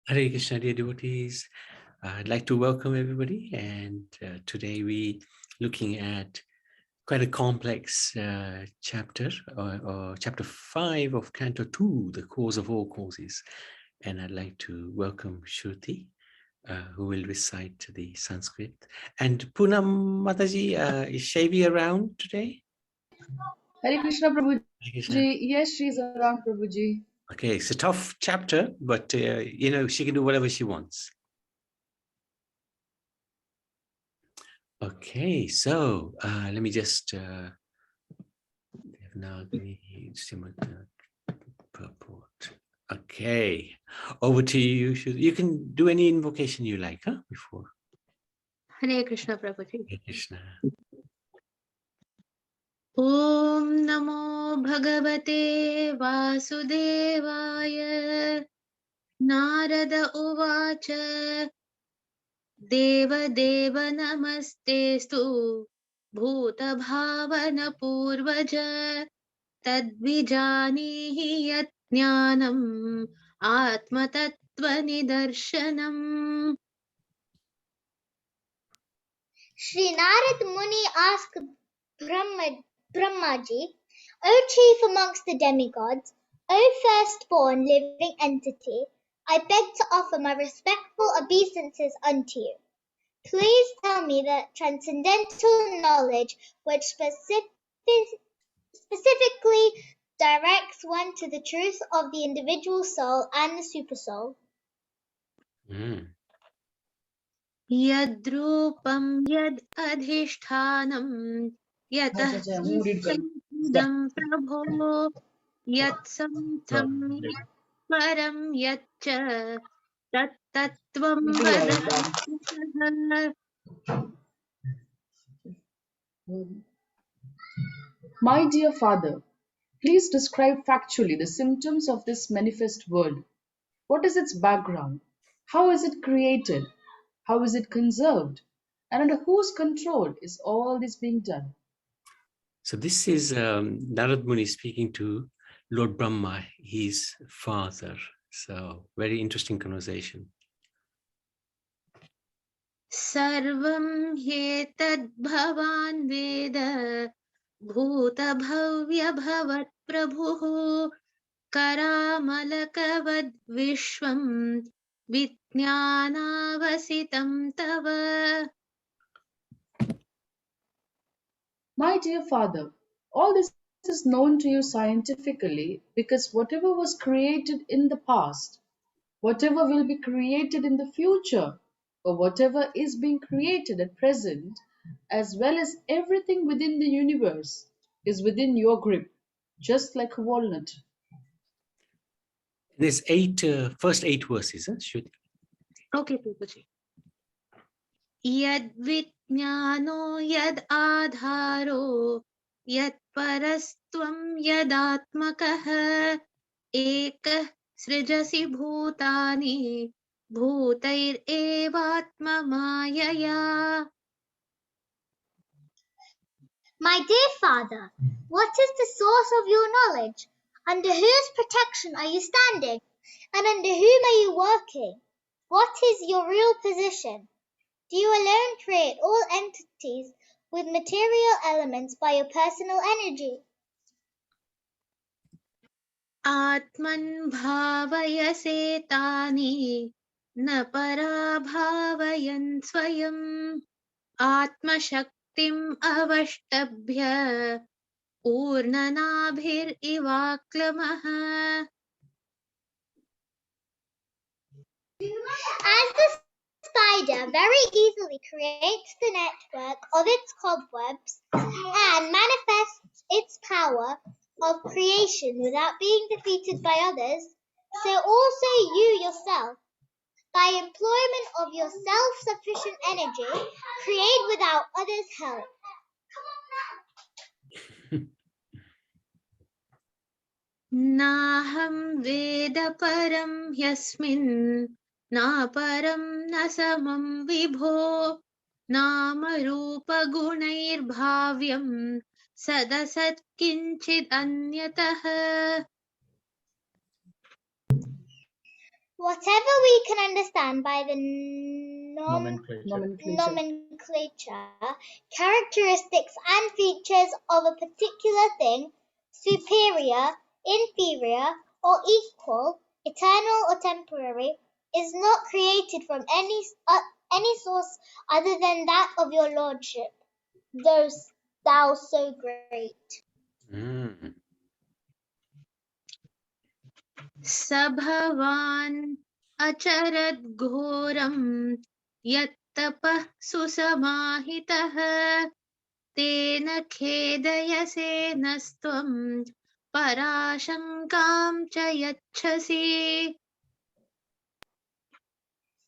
Hare Krishna, dear devotees. I'd like to welcome everybody, and today we looking at quite a complex chapter, or chapter 5 of Canto 2, the cause of all causes. And I'd like to welcome Shruti, who will recite the Sanskrit. And Poonam Mataji, is Shaivi around today? Hare Krishna Hare Krishna. Prabhuji. Yes, she's around Prabhuji. Okay, it's a tough chapter, but she can do whatever she wants. Okay, so let me just purport. Okay, over to you. You can do any invocation you like, huh? Before. Hare Krishna Prabhuji. Hare Krishna. Om Namo Bhagavate Vasudevaya. Narada Uvacha. Deva Deva Namastestu. Bhuta Bhavana Purvaja. Tadvijanihi Yat Jnanam. Atma Tattva Nidarshanam. Shri Narad Muni asked Brahmaji, O chief amongst the demigods, O firstborn living entity, I beg to offer my respectful obeisances unto you. Please tell me the transcendental knowledge which specifically directs one to the truth of the individual soul and the supersoul. Yadrupam yad adhishthanam yatah idam prabho yat samtham yat param yatcha tat tattvam vadasya. My dear father, please describe factually the symptoms of this manifest world. What is its background? How is it created? How is it conserved? And under whose control is all this being done? So this is Narad Muni speaking to Lord Brahma, his father. So very interesting conversation. Sarvam hetad bhavan veda bhuta bhavya bhavat prabhuः करामलकवद् विश्वं विज्ञानावसितं तव. My dear father, all this is known to you scientifically because whatever was created in the past, whatever will be created in the future, or whatever is being created at present, as well as everything within the universe, is within your grip, just like a walnut. There's first eight verses, huh? Should. Okay, Prabhuji. Yad vijnano yad adharo yad parastvam yadatmakah ekah srijasi bhutani bhutair evatma mayaya. My dear father, what is the source of your knowledge? Under whose protection are you standing? And under whom are you working? What is your real position? Do you alone create all entities with material elements by your personal energy? Atman bhavayase tani na para bhavayan swayam atma shaktim avashtabhya urnanabhir ivaklamah. As the spider very easily creates the network of its cobwebs and manifests its power of creation without being defeated by others, so also you yourself, by employment of your self-sufficient energy, create without others' help. Naham veda param yasmin na param na samam vibho nama rupa gunair bhavyam sadasat kinchid anyatah. Whatever we can understand by the nomenclature, characteristics and features of a particular thing, superior, inferior, or equal, eternal or temporary, is not created from any source other than that of your lordship, thou so great. Mm. Sabhavan acharat ghoram yattapah susamahitah tena khedayase nastvam parashankam cha yachhasi.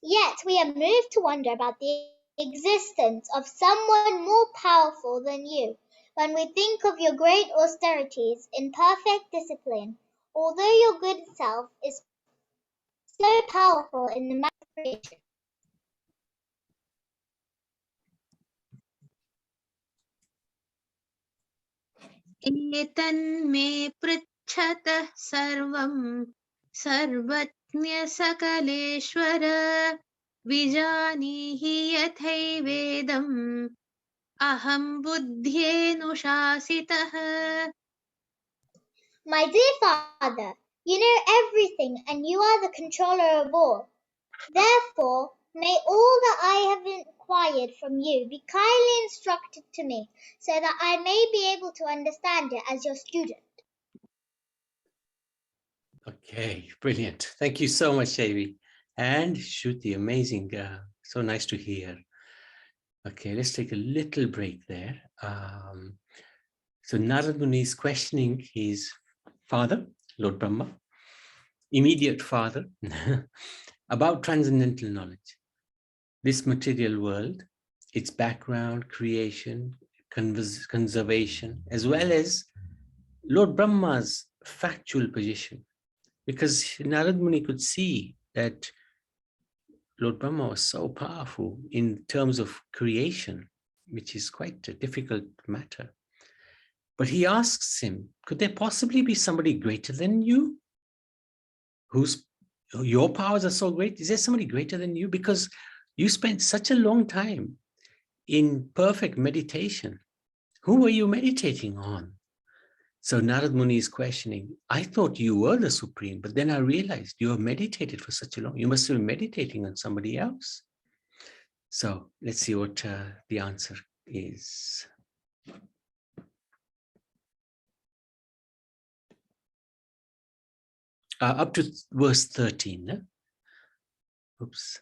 Yet we are moved to wonder about the existence of someone more powerful than you, when we think of your great austerities in perfect discipline, although your good self is so powerful in the matter of creation. एतन्मे पृच्छतः सर्वं सर्वज्ञ सकलेश्वर विजानीहि यथैवेदम् अहं बुद्ध्येनुशासितः. My dear Father, you know everything and you are the controller of all. Therefore, may all that I have inquired from you be kindly instructed to me, so that I may be able to understand it as your student. Okay, brilliant. Thank you so much, Devi. And Shruti, amazing. So nice to hear. Okay, let's take a little break there. So Narad Muni is questioning his father, Lord Brahma, immediate father, about transcendental knowledge. This material world, its background, creation, conservation, as well as Lord Brahma's factual position. Because Narad Muni could see that Lord Brahma was so powerful in terms of creation, which is quite a difficult matter. But he asks him, could there possibly be somebody greater than you? Your powers are so great? Is there somebody greater than you? Because you spent such a long time in perfect meditation. Who were you meditating on? So Narad Muni is questioning, I thought you were the supreme, but then I realized you have meditated for such a long, you must have been meditating on somebody else. So let's see what the answer is. Up to verse 13. Eh? Oops.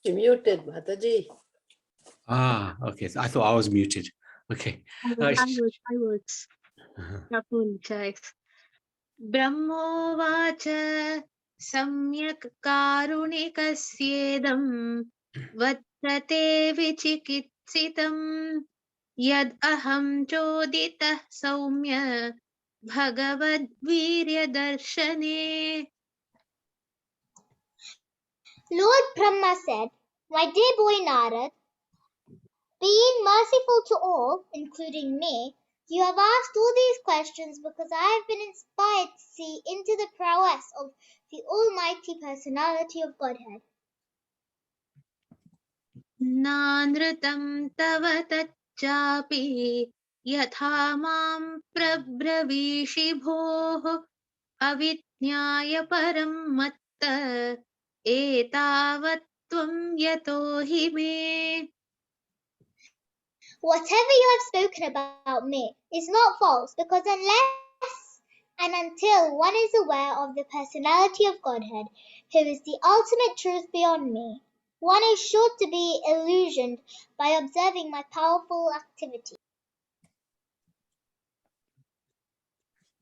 You're muted, Mataji. Okay. So I thought I was muted. Okay. I was. Apologize. ब्रह्मोवाच सम्यक् कारुणिकस्येदं वर्तते विचिकित्सितं यद् अहं चोदितः सौम्य भगवद्वीर्यदर्शने. Lord Brahma said, my dear boy Narad, being merciful to all, including me, you have asked all these questions because I have been inspired to see into the prowess of the Almighty Personality of Godhead. नानृतं तव तच्चापि यथा मां प्रब्रवीषि भोः अविज्ञाय परं मत्त एतावत् त्वं यतो हि मे. Whatever you have spoken about me is not false, because unless and until one is aware of the personality of Godhead, who is the ultimate truth beyond me, one is sure to be illusioned by observing my powerful activity.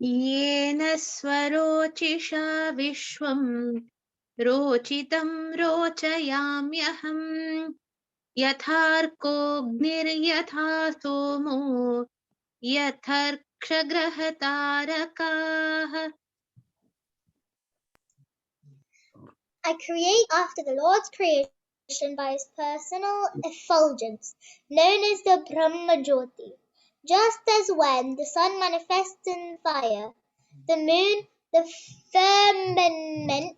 येन स्वरोचिषा विश्वं रोचितं रोचयाम्यहम् यथार्कोऽग्निर्यथा सोमो यथर्क्षग्रहतारकाः. I create after the Lord's creation by his personal effulgence, known as the Brahma Jyoti. Just as when the sun manifests in fire, the moon, the firmament,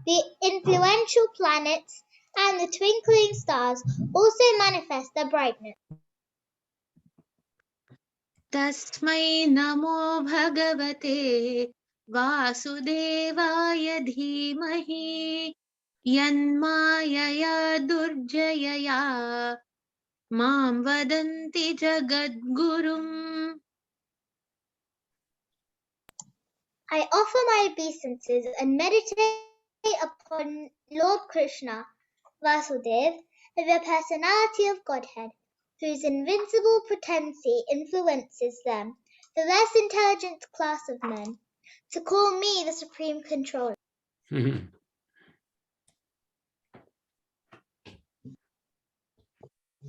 the influential planets, and the twinkling stars also manifest their brightness. तस्मै नमो भगवते वासुदेवाय धीमहि यन्मायया दुर्जयया मां वदन्ति जगद्गुरुम्. I offer my obeisances and meditate upon Lord Krishna, Vasudev, the personality of Godhead, whose invincible potency influences them, the less intelligent class of men, to call me the supreme controller.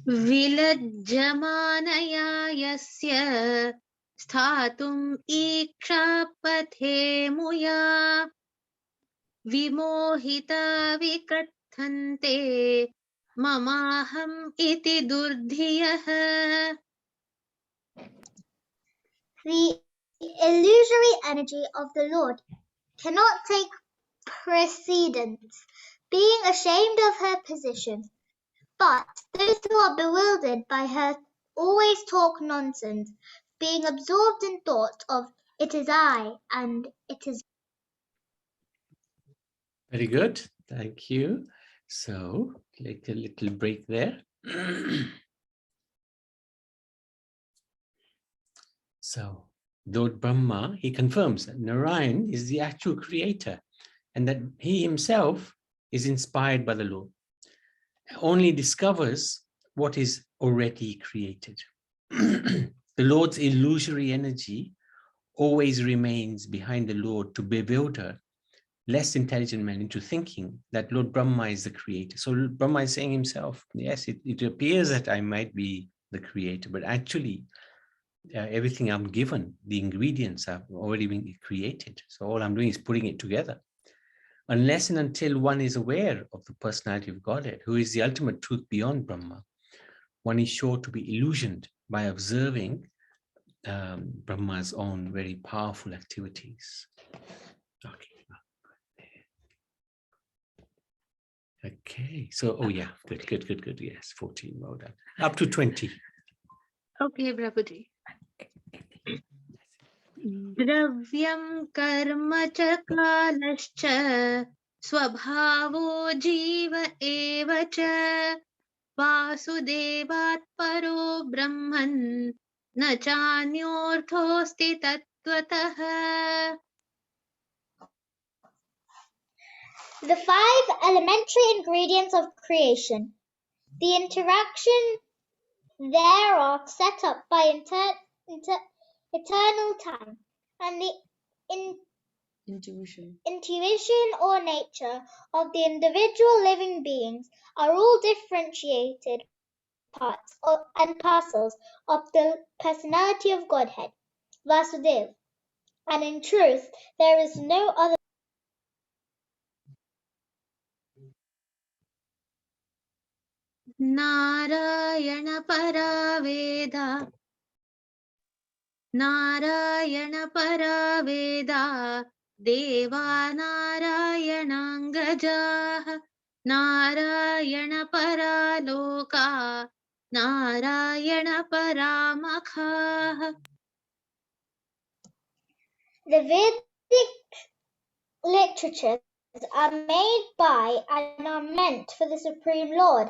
विलज्जमानया यस्य स्थातुम् ईक्षापथे मुया विमोहिता विकथन्ते ममाहम् इति दुर्धियः. The illusory energy of the Lord cannot take precedence, being ashamed of her position. But those who are bewildered by her always talk nonsense, being absorbed in thoughts of "it is I" and "it is." Very good. Thank you. So, take a little break there. So, Lord Brahma, he confirms that Narayan is the actual creator and that he himself is inspired by the Lord. Only discovers what is already created. The Lord's illusory energy always remains behind the Lord to bewilder less intelligent men into thinking that Lord Brahma is the creator. So Lord Brahma is saying himself, yes, it appears that I might be the creator, but actually everything I'm given, the ingredients have already been created. So all I'm doing is putting it together. Unless and until one is aware of the personality of Godhead, who is the ultimate truth beyond Brahma, one is sure to be illusioned by observing Brahma's own very powerful activities. Okay, so, oh yeah, good. Yes, 14, well done. Up to 20. Okay, Prabhuji. द्रव्यं कर्म च कालश्च स्वभावो जीव एव च वासुदेवात् परो ब्रह्मन् न चान्योऽर्थोऽस्ति तत्त्वतः. The 5 elementary ingredients of creation, the interaction thereof set up by eternal time, and the Intuition. intuition or nature of the individual living beings are all differentiated parts and parcels of the personality of Godhead, Vasudev, and in truth there is no other. Narayan परावेदा Narayan परावेदा देवा नारायणाङ्गजाः Narayan परालोका Narayan परामखाः. The Vedic literatures are made by and are meant for the Supreme Lord,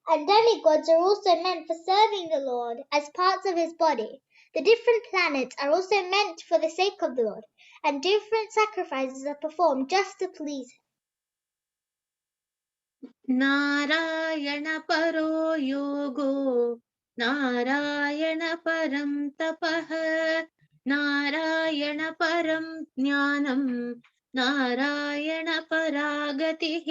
and demigods are also meant for serving the Lord as parts of his body. The different planets are also meant for the sake of the Lord, and different sacrifices are performed just to please him. Narayan परो योगो नारायण परं तपः नारायण परं ज्ञानं नारायण परा गतिः.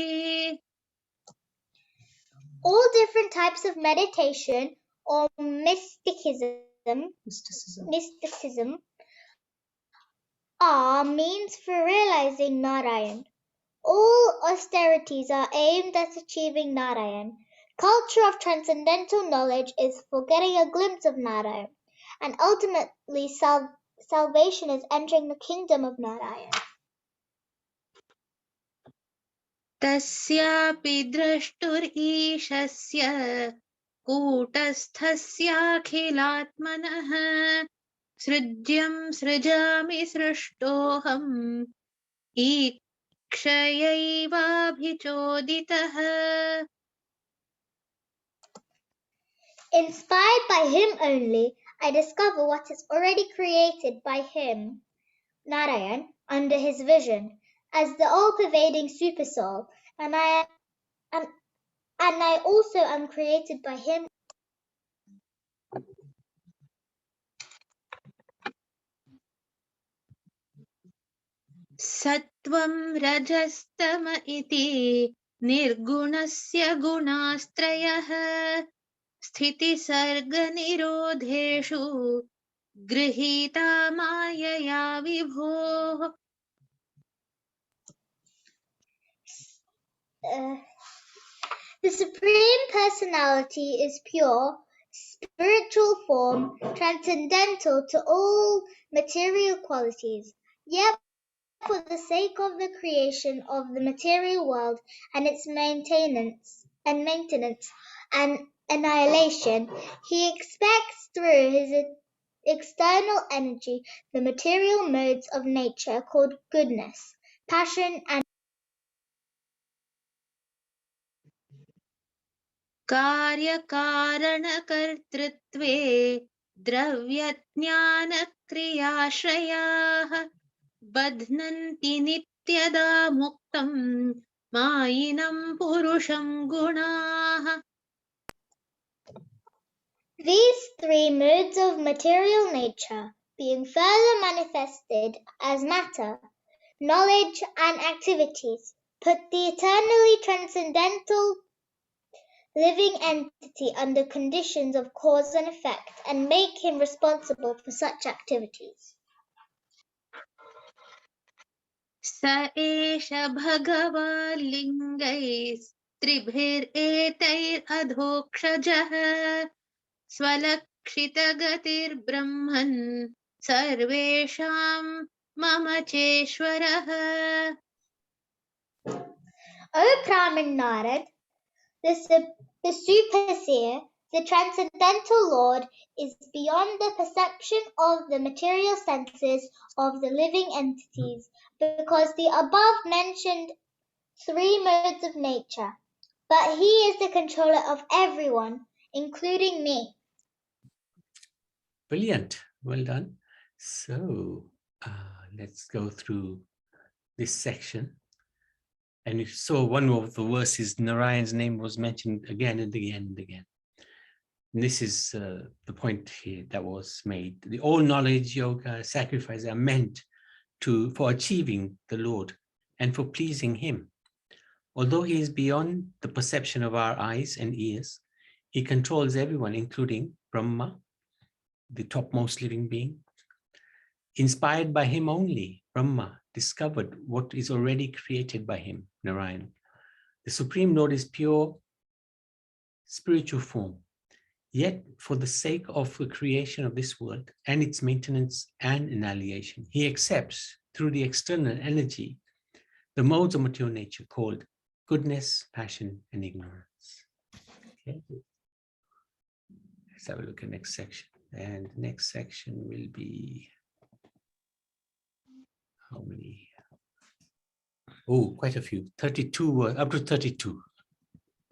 All different types of meditation or mysticism are means for realizing Narayan All austerities are aimed at achieving Narayan. Culture of transcendental knowledge is for getting a glimpse of Narayan, and ultimately salvation is entering the kingdom of Narayan. तस्यापि द्रष्टुरीशस्य कूटस्थस्याखिलात्मनः सृज्यं सृजामि सृष्टोऽहम् ईक्षयैवाभिचोदितः. Inspired by him only, I discover what is already created by him, Narayan, under his vision, as the all-pervading supersoul, and I also am created by him. सत्त्वं रजस्तम इति निर्गुणस्य गुणास्त्रयः स्थितिसर्गनिरोधेषु गृहीता मायया विभोः. The Supreme Personality is pure, spiritual form, transcendental to all material qualities. Yet for the sake of the creation of the material world and its maintenance and annihilation, he expects through his external energy the material modes of nature called goodness, passion, and कार्यकारणकर्तृत्वे द्रव्यज्ञानक्रियाश्रयाः बध्नन्ति नित्यदा मुक्तं मायिनं पुरुषं गुणाः. these three modes of material nature, being further manifested as matter, knowledge, and activities, put the eternally transcendental living entity under conditions of cause and effect and make him responsible for such activities. स एष भगवान् लिङ्गैस्त्रिभिरेतैरधोक्षजः स्वलक्षितगतिर्ब्रह्मन् सर्वेषां मम चेश्वरः. O Brahman Narad, the superseer, the transcendental Lord, is beyond the perception of the material senses of the living entities, because the above mentioned three modes of nature, but he is the controller of everyone, including me. Brilliant. Well done. So let's go through this section. And you saw one of the verses, Narayan's name was mentioned again and again and again. And this is the point here that was made. All knowledge, yoga, sacrifice are meant for achieving the Lord and for pleasing him. Although he is beyond the perception of our eyes and ears, he controls everyone, including Brahma, the topmost living being. Inspired by him only, Brahma discovered what is already created by him, Narayan. The Supreme Lord is pure spiritual form. Yet, for the sake of the creation of this world and its maintenance and annihilation, he accepts through the external energy the modes of material nature called goodness, passion, and ignorance. Okay. Let's have a look at the next section. And the next section will be how many? Oh, quite a few. 32, up to 32.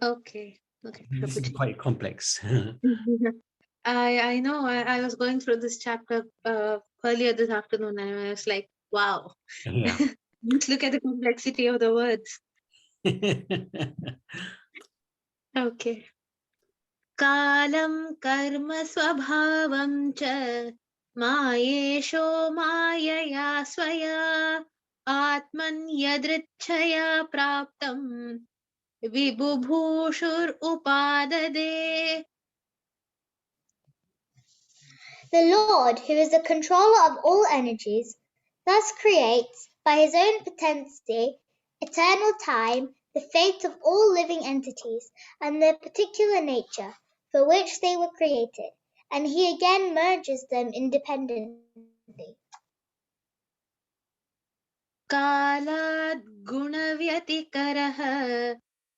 Okay. This is quite complex. I know. I was going through this chapter earlier this afternoon, and I was like, wow. Yeah. Just look at the complexity of the words. Okay. Kalam karma swabhavam cha mayesho mayaya swaya atman yadrichaya praptam vibhubhushur upadade. The Lord, who is the controller of all energies, thus creates, by his own potency, eternal time, the fate of all living entities, and their particular nature for which they were created, and he again merges them independently. कालाद् गुणव्यतिकरः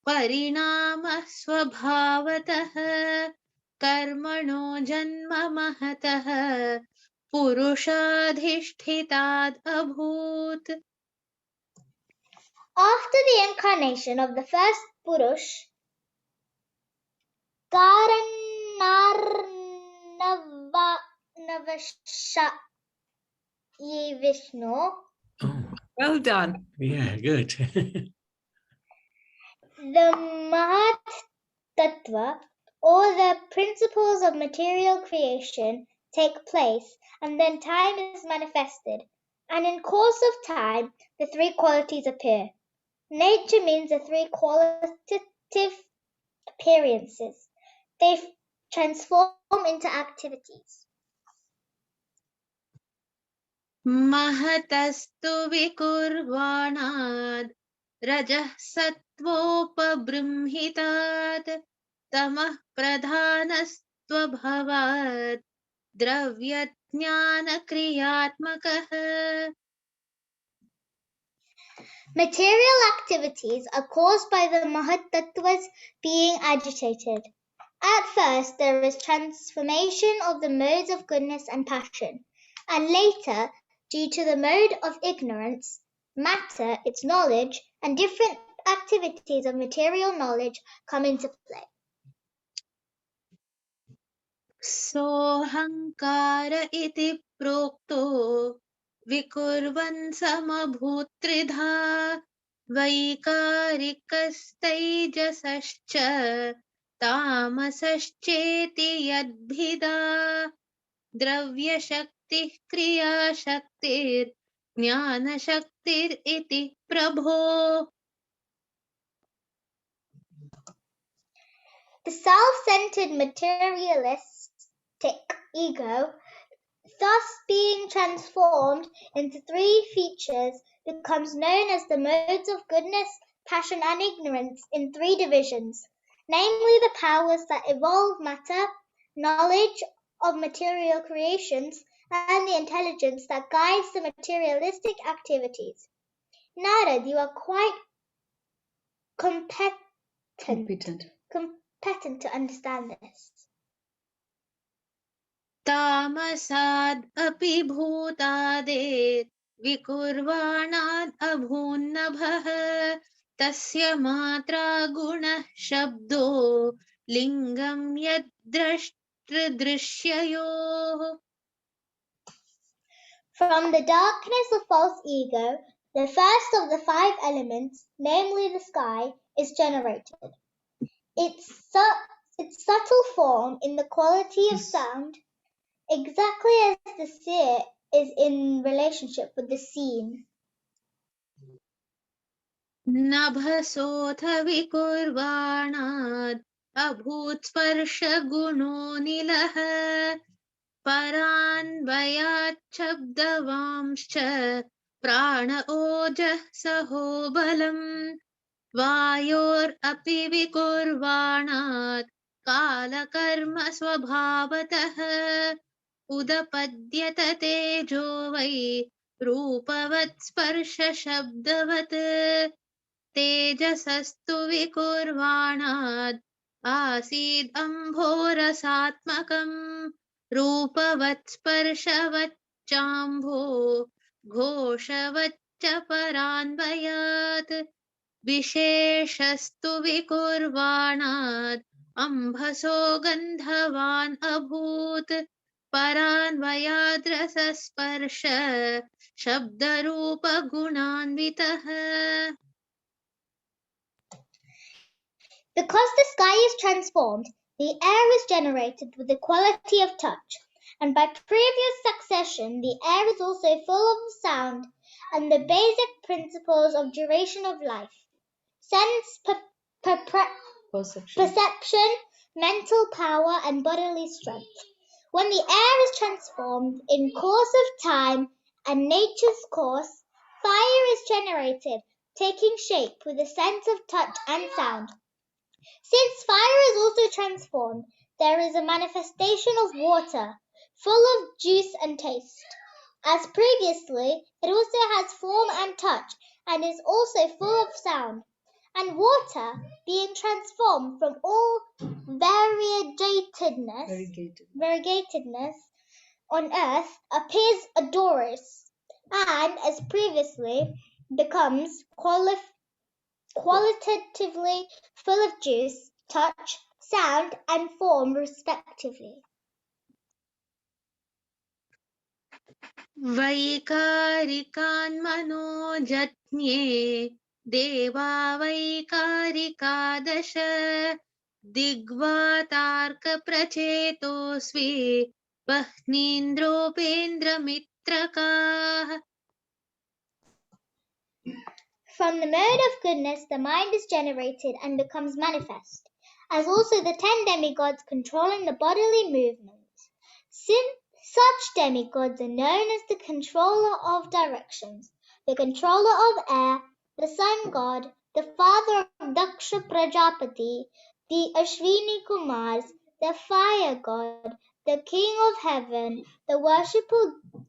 परिणामः स्वभावतः कर्मणो जन्म महतः पुरुषाधिष्ठिताद् अभूत्. After the incarnation of the first Purush, Karanarnavashayi Vishnu, Oh, Well done. yeah, good. the Mahat Tattva, or the principles of material creation, take place, and then time is manifested, and in course of time the three qualities appear. Nature means the three qualitative appearances. They transform into activities. महतस्तु विकुर्वाणाद् रजः सत्त्वोपबृंहितात् तमः प्रधानस्त्वभवात् द्रव्यज्ञानक्रियात्मकः. Material activities are caused by the Mahattattvas being agitated. At first, there is transformation of the modes of goodness and passion, and later, due to the mode of ignorance, matter, its knowledge, and different activities of material knowledge come into play. सोऽहङ्कार इति प्रोक्तो विकुर्वन् समभूत्त्रिधा वैकारिकस्तैजसश्च तामसश्चेति यद्भिदा द्रव्यशक्तिः क्रियाशक्तिर्ज्ञानशक्तिरिति प्रभो. The self-centered materialistic ego, thus being transformed into three features, becomes known as the modes of goodness, passion, and ignorance in three divisions, namely the powers that evolve matter, knowledge of material creations, and the intelligence that guides the materialistic activities. Narad, you are quite competent to understand this. तामसाद् अपि भूतादेर् विकुर्वाणाद् अभून्नभः तस्य मात्रा गुणः शब्दो लिङ्गं यद्द्रष्टृदृश्ययोः. From the darkness of false ego, the first of the five elements, namely the sky, is generated. Its subtle form in the quality of sound, exactly as the seer is in relationship with the seen. नभसोऽथ विकुर्वाणाद् अभूत्स्पर्शगुणो निलः परान्वयाच्छब्दवांश्च प्राण ओजः सहो बलम् वायोरपि विकुर्वाणात् कालकर्म स्वभावतः उदपद्यत तेजो वै रूपवत् स्पर्शशब्दवत् तेजसस्तु विकुर्वाणात् आसीद् अम्भोरसात्मकम् रूपवत् स्पर्शवच्चाम्भो घोषवच्च परान्वयात् विशेषस्तु विकुर्वाणात् अम्भसो गन्धवान् अभूत् परान्वयाद्रसस्पर्श शब्दरूपगुणान्वितः. Because the sky is transformed, the air is generated with the quality of touch, and by previous succession the air is also full of sound and the basic principles of duration of life, sense, perception, mental power, and bodily strength. When the air is transformed in course of time and nature's course, fire is generated taking shape with a sense of touch and sound. Since fire is also transformed, there is a manifestation of water, full of juice and taste. As previously, it also has form and touch, and is also full of sound. And water, being transformed from all variegatedness on earth, appears odorous, and as previously, becomes qualitatively full of juice, touch, sound, and form respectively. वैकारिकान् मनोजज्ञे देवा वैकारिकादश दिग्वातार्कप्रचेतोऽस्वि वह्नीन्द्रोपेन्द्रमित्रकाः. From the mode of goodness the mind is generated and becomes manifest, as also the 10 demigods controlling the bodily movements. Such demigods are known as the controller of directions, the controller of air, the sun god, the father of Daksha Prajapati, the Ashwini Kumars, the fire god, the king of heaven, the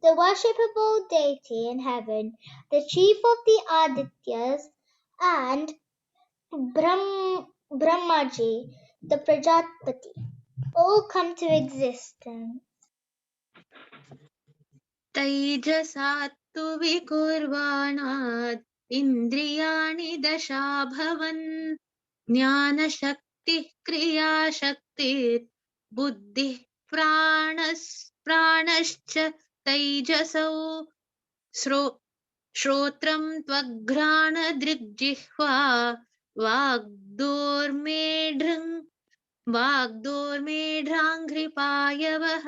worshipable deity in heaven, the chief of the Adityas, and Brahmaji, the Prajapati, all come to existence. तैजसात्तु विकुर्वाणात् इन्द्रियाणि दशाभवन् ज्ञानशक्तिः क्रियाशक्तिर् बुद्धिः प्राणश्च तैजसौ श्रोत्रं त्वघ्राणदृग्जिह्वा वाग्दोर्मेढ्राङ्घ्रिपायवः.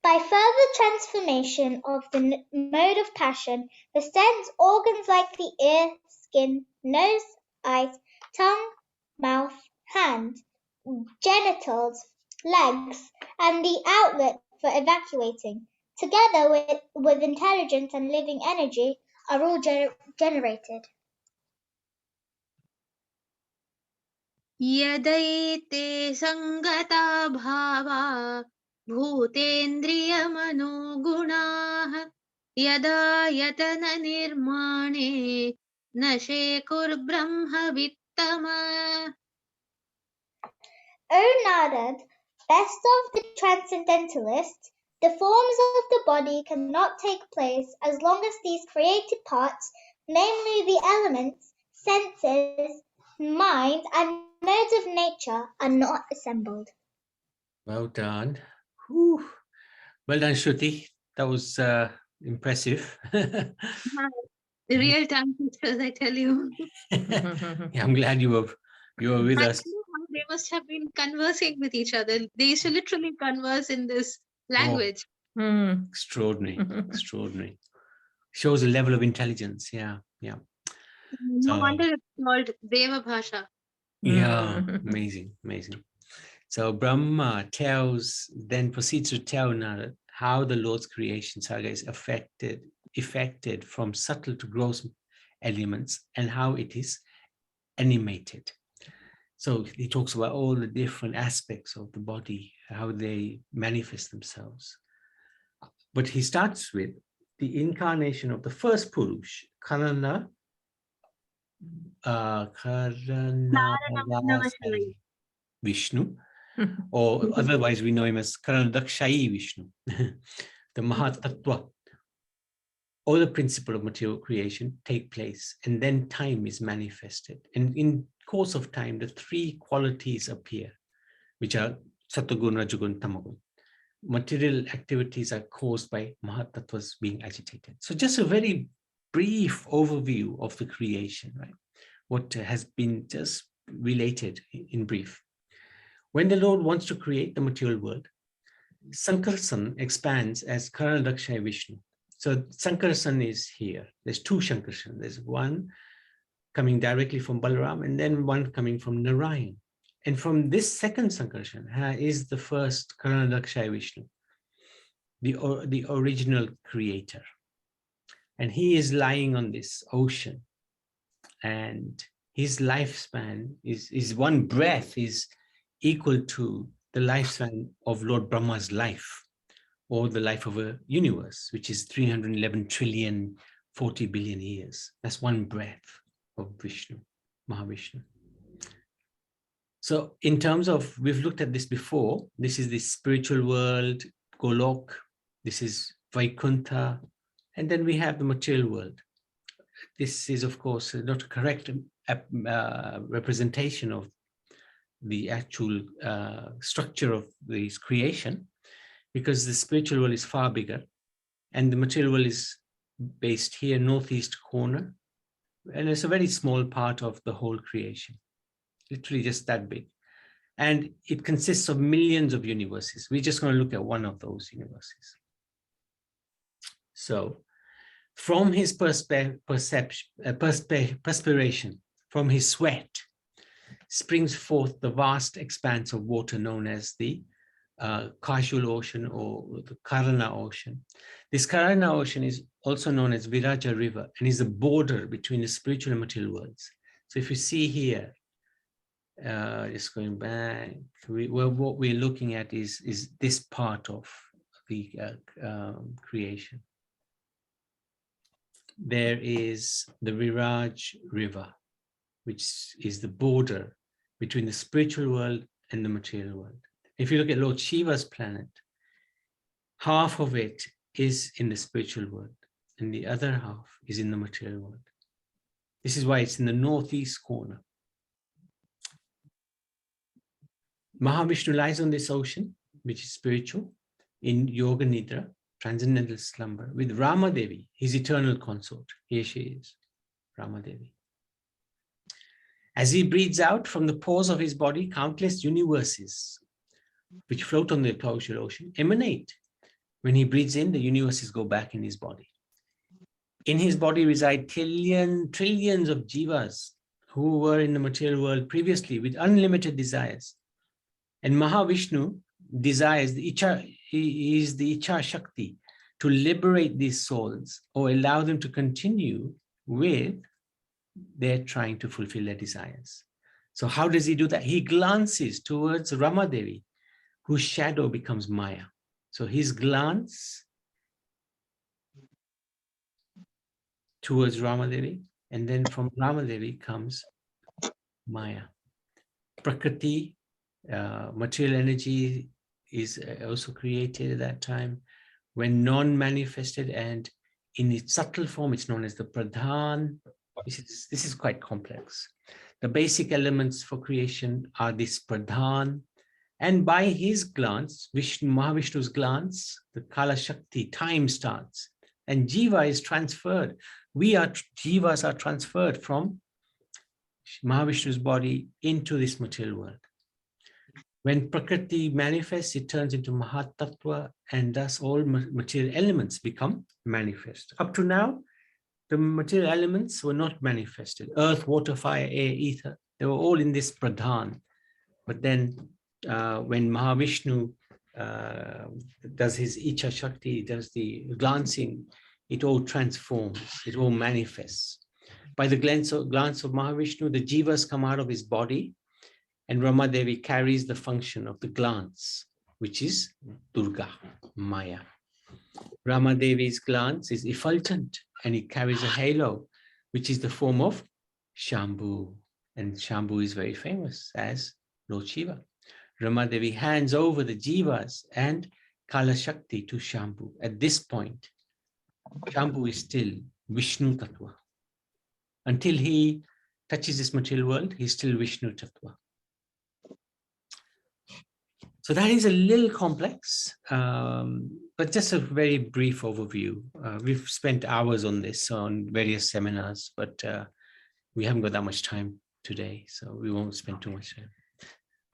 By further transformation of the mode of passion, the sense organs like the ear, skin, nose, eyes, tongue, mouth, hand, genitals, legs, and the outlet for evacuating, together with intelligence and living energy, are all generated. यदैते सङ्गता भावा भूतेन्द्रियमनोगुणाः यदा यतननिर्माणे न शेकुर्ब्रह्मवित्तमा. O Narad, best of the transcendentalists, the forms of the body cannot take place as long as these created parts, namely the elements, senses, mind, and modes of nature, are not assembled. Well done. Whew. Well done, Shruti. That was impressive. Real time pictures, I tell you. Yeah, I'm glad you were with us. They must have been conversing with each other. They used to literally converse in this language. Extraordinary, extraordinary. Shows a level of intelligence. Yeah, yeah. No wonder it's called Deva Bhasha. Yeah, amazing, amazing. So Brahma then proceeds to tell Narad how the Lord's creation saga is affected from subtle to gross elements and how it is animated. So he talks about all the different aspects of the body, how they manifest themselves. But he starts with the incarnation of the first Purush, Karana Vishnu, or otherwise we know him as Karanadakshayi Vishnu, the Mahatattva. All the principle of material creation take place, and then time is manifested. And in course of time, the three qualities appear, which are Sattvagun, Rajagun, Tamagun. Material activities are caused by Mahatattvas being agitated. So just a very brief overview of the creation, right? What has been just related in brief. When the Lord wants to create the material world, Sankarsan expands as Karanadakshayi Vishnu. So Sankarsan is here. There's two Sankarsan. There's one coming directly from Balaram and then one coming from Narayan. And from this second Sankarsan is the first Karanadakshayi Vishnu. the original creator. And he is lying on this ocean, and his lifespan is one breath is equal to the lifespan of Lord Brahma's life, or the life of a universe, which is 311 trillion 40 billion years. That's one breath of Vishnu, Mahavishnu. So in terms of, we've looked at this before, this is the spiritual world, Golok, this is Vaikuntha, and then we have the material world. This is, of course, not a correct representation of the actual structure of this creation, because the spiritual world is far bigger, and the material world is based here, northeast corner, and it's a very small part of the whole creation, literally just that big. And it consists of millions of universes. We're just going to look at one of those universes. So from his perspiration, from his sweat, springs forth the vast expanse of water known as the Kashul Ocean, or the Karana Ocean. This Karana Ocean is also known as Viraja River, and is the border between the spiritual and material worlds. So if you see here, just going back, what we're looking at is this part of the creation. There is the Viraj River, which is the border between the spiritual world and the material world. If you look at Lord Shiva's planet, half of it is in the spiritual world, and the other half is in the material world. This is why it's in the northeast corner. Mahavishnu lies on this ocean, which is spiritual, in Yoga Nidra, transcendental slumber, with Rama Devi, his eternal consort. Here she is, Rama Devi. As he breathes out from the pores of his body, countless universes which float on the causal ocean emanate. When he breathes in, the universes go back in his body. In his body reside trillions of jivas who were in the material world previously with unlimited desires. And Mahavishnu desires, he is the Icha Shakti to liberate these souls or allow them to continue with their trying to fulfill their desires. So how does he do that? He glances towards Rama Devi, whose shadow becomes Maya. So his glance towards Rama Devi, and then from Rama Devi comes Maya. Prakriti, material energy, is also created at that time when non-manifested, and in its subtle form, it's known as the Pradhan. This is quite complex. The basic elements for creation are this Pradhan, and by his glance, Mahavishnu's glance, the Kala Shakti, time starts, and Jiva is transferred. Jivas are transferred from Mahavishnu's body into this material world. When Prakriti manifests, it turns into Mahatattva, and thus all material elements become manifest. Up to now, the material elements were not manifested. Earth, water, fire, air, ether, they were all in this Pradhan. But then when Mahavishnu does his Icha Shakti, does the glancing, it all transforms, it all manifests. By the glance of Mahavishnu, the jivas come out of his body, and Rama Devi carries the function of the glance, which is Durga, Maya. Rama Devi's glance is effulgent, and it carries a halo, which is the form of Shambhu. And Shambhu is very famous as Lord Shiva. Rama Devi hands over the jivas and Kala Shakti to Shambhu. At this point, Shambhu is still Vishnu Tattva. Until he touches this material world, he's still Vishnu Tattva. So that is a little complex, but just a very brief overview. We've spent hours on this on various seminars, but we haven't got that much time today, so we won't spend too much time.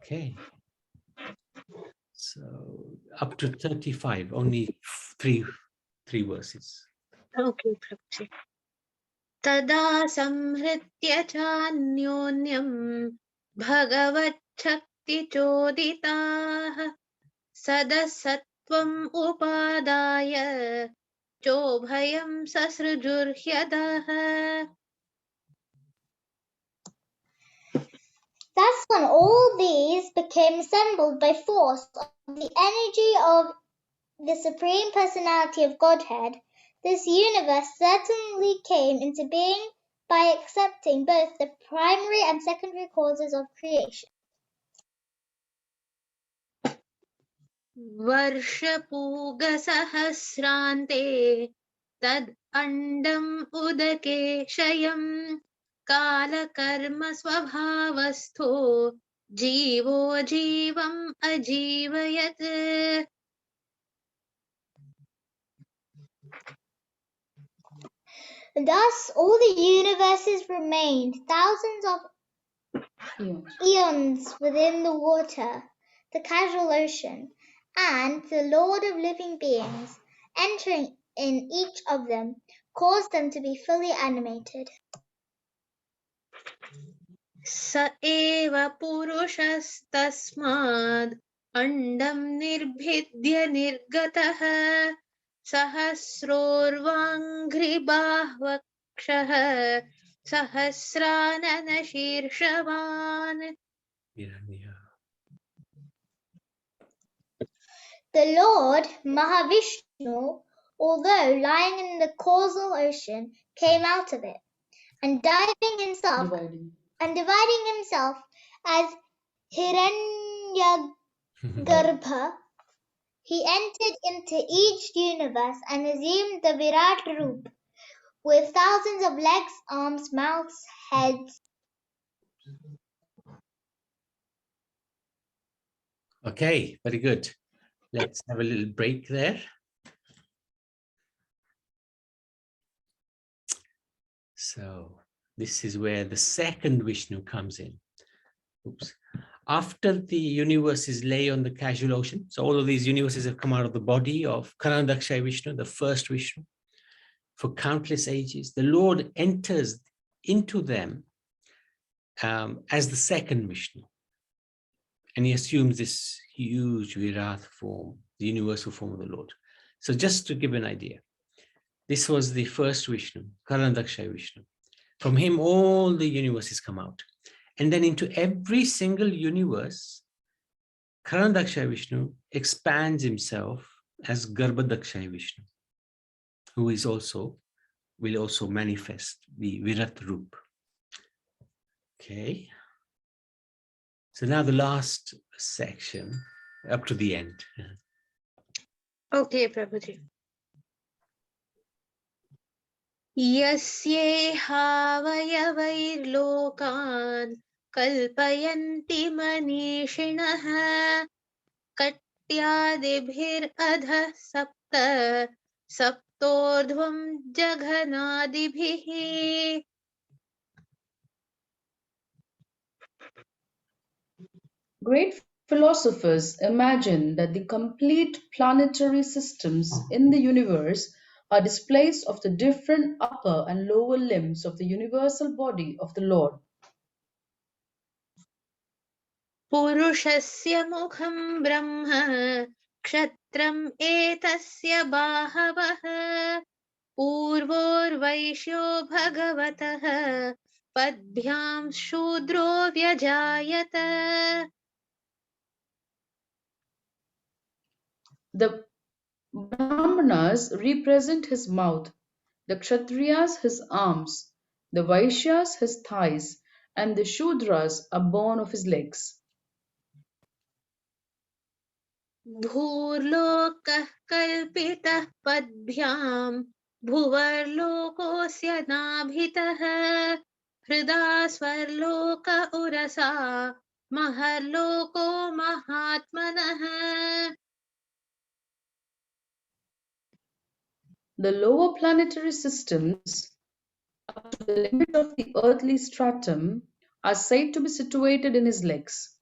Okay. So up to 35, only three verses. Okay, Prabhuji. Tada samhritya chanyonyam bhagavat shakti choditaah sadasattvamani त्वम् उपादाय चोभयं ससृजुर्ह्यदः. Thus, when all these became assembled by force of the energy of the Supreme Personality of Godhead, this universe certainly came into being by accepting both the primary and secondary causes of creation. वर्षपूगसहस्रान्ते तद् अण्डम् उदके क्षयम् कालकर्म स्वभावस्थो जीवो जीवम् अजीवयत्. Thus, all the universes remained thousands of eons within the water, the casual ocean, and the Lord of living beings, entering in each of them, caused them to be fully animated. स एव पुरुषस्तस्माद् अण्डम् निर्भिद्य निर्गतः सहस्रोर्वाङ्घ्रिबाह्वक्षः सहस्रानन शीर्षवान्. The Lord Mahavishnu, although lying in the causal ocean, came out of it, and dividing himself as Hiranyagarbha, he entered into each universe and assumed the Virat Roop, with thousands of legs, arms, mouths, heads. Okay, very good. Let's have a little break there. So this is where the second Vishnu comes in. Oops. After the universes lay on the casual ocean, so all of these universes have come out of the body of Karandakshay Vishnu, the first Vishnu, for countless ages. The Lord enters into them as the second Vishnu, and he assumes this huge Virat form, the universal form of the Lord. So just to give an idea, this was the first Vishnu, Karandakshay Vishnu. From him, all the universes come out. And then into every single universe, Karandakshay Vishnu expands himself as Garbhadakshay Vishnu, who is will also manifest the Virat Roop. Okay. So now the last section, up to the end. Okay, Prabhuji. यस्येहावयवैर्लोकान् कल्पयन्ति मनीषिणः कट्यादिभिरधः सप्त सप्तोर्ध्वं जघनादिभिः. Great philosophers imagine that the complete planetary systems in the universe are displays of the different upper and lower limbs of the universal body of the Lord. पुरुषस्य मुखं ब्रह्म क्षत्रम् एतस्य बाहवः पूर्वोर्वैश्यो भगवतः पद्भ्यां शूद्रो व्यजायत. The Brahmanas represent his mouth, the Kshatriyas his arms, the Vaishyas his thighs, and the Shudras are born of his legs. भूर्लोकः कल्पितः पद्भ्यां भुवर्लोकोऽस्य नाभितः Hrida स्वर्लोक Ursa महर्लोको महात्मनः. The lower planetary systems, up to the limit of the earthly stratum, are said to be situated in his legs.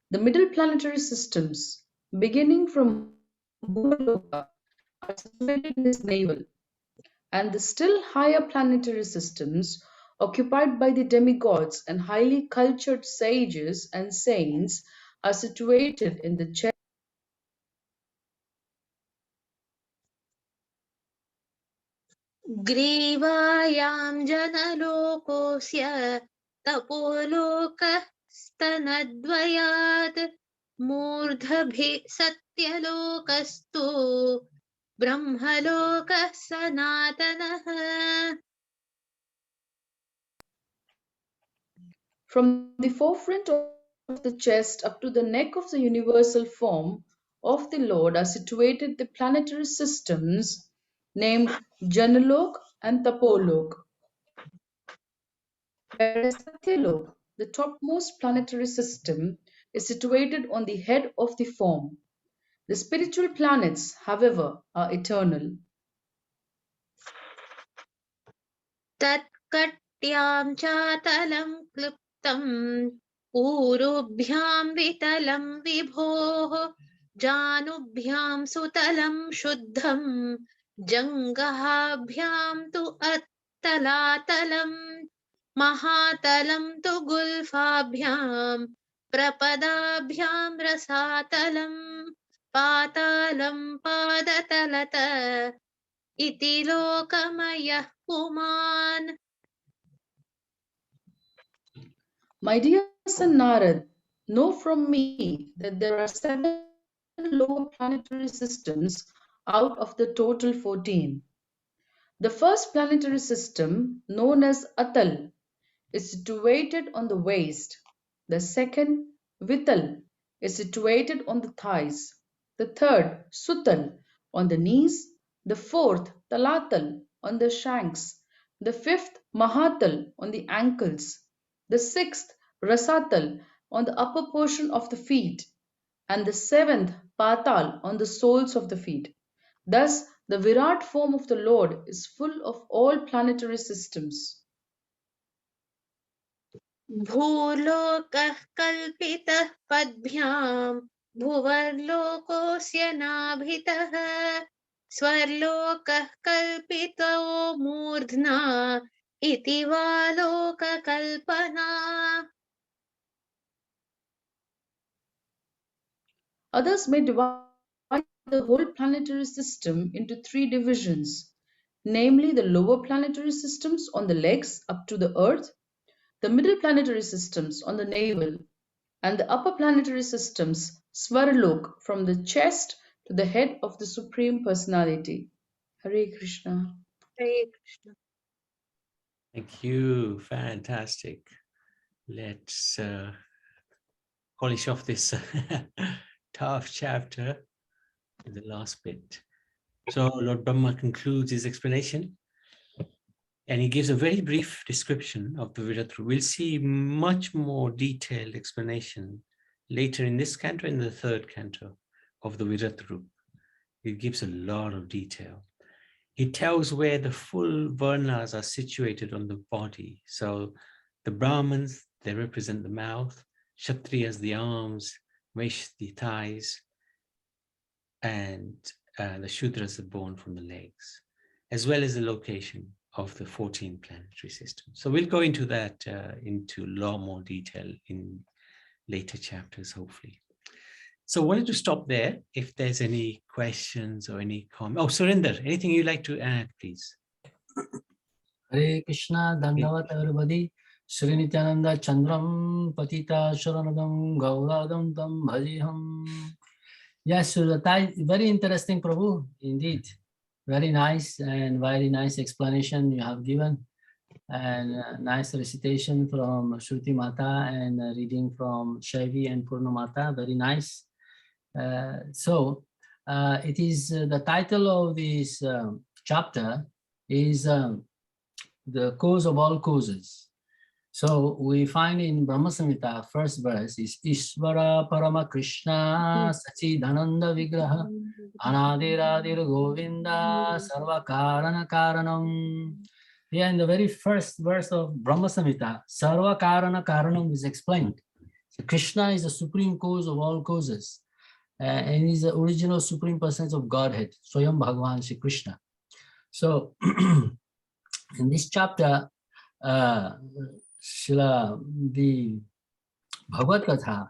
The middle planetary systems, beginning from Bhuvaloka, are situated in his navel, and the still higher planetary systems, occupied by the demigods and highly cultured sages and saints, are situated in the chest. ग्रीवायां जनलोकोऽस्य तपोलोकस्तनद्वयात् मूर्धभिः सत्यलोकस्तु ब्रह्मलोकः सनातनः. From the forefront of the chest up to the neck of the universal form of the Lord are situated the planetary systems named Janalok and Tapolok. Whereas Satyalok, the topmost planetary system, is situated on the head of the form. The spiritual planets, however, are eternal. तत्कट्यां चातलं क्लृप्तम् ऊरुभ्यां वितलं विभोः जानुभ्यां सुतलं शुद्धं जङ्घाभ्यां तु अतलातलं महातलं तु गुल्फाभ्यां प्रपदाभ्यां रसातलं पातालं पादतलत इति लोकमयः पुमान्. My dear son Narad, know from me that there are 7 lower planetary systems out of the total 14. The first planetary system, known as Atal, is situated on the waist. The second, Vital, is situated on the thighs. The third, Sutal, on the knees. The fourth, Talatal, on the shanks. The fifth, Mahatal, on the ankles. The sixth, Rasatal, on the upper portion of the feet. And the seventh, Patal, on the soles of the feet. Thus, the Virat form of the Lord is full of all planetary systems. भूलोकः कल्पितः पद्भ्यां भुवर्लोकोऽस्य नाभितः स्वर्लोकः कल्पितो मूर्ध्ना इति वा लोककल्पना. Others may divide the whole planetary system into 3 divisions, namely the lower planetary systems on the legs up to the earth, the middle planetary systems on the navel, and the upper planetary systems, Svaralok, from the chest to the head of the Supreme Personality. Hare Krishna. Hare Krishna. Thank you. Fantastic. Let's polish off this tough chapter in the last bit. So Lord Brahma concludes his explanation and he gives a very brief description of the Viratru. We'll see much more detailed explanation later in this canto, in the third canto of the Viratru. It gives a lot of detail. He tells where the full varnas are situated on the body. So the Brahmins, they represent the mouth, Kshatriyas, the arms, Vaishyas, the thighs, and the Shudras are born from the legs, as well as the location of the 14 planetary systems. So we'll go into that into a lot more detail in later chapters, hopefully. So I wanted to stop there. If there's any questions or any comments. Oh, Surinder, anything you'd like to add, please? Hare Krishna, Dandavat everybody. Sri Nityananda Chandram Patita Sharanadam Gauradam Tam Bhajiham. Yes, so very interesting, Prabhu, indeed. Very nice and very nice explanation you have given. And nice recitation from Shruti Mata and reading from Shaivi and Purna Mata. Very nice. It is the title of this chapter is the cause of all causes. So we find in Brahma Samhita, first verse is Ishvara Parama Krishna Sachidananda Vigraha Anadiradir Govinda Sarva Karana Karanam. Here in the very first verse of Brahma Samhita, Sarva Karana Karanam is explained. So Krishna is the supreme cause of all causes. And is the original supreme personage of Godhead, Swayam Bhagavan Shri Krishna. So in this chapter, the Bhagavad Gita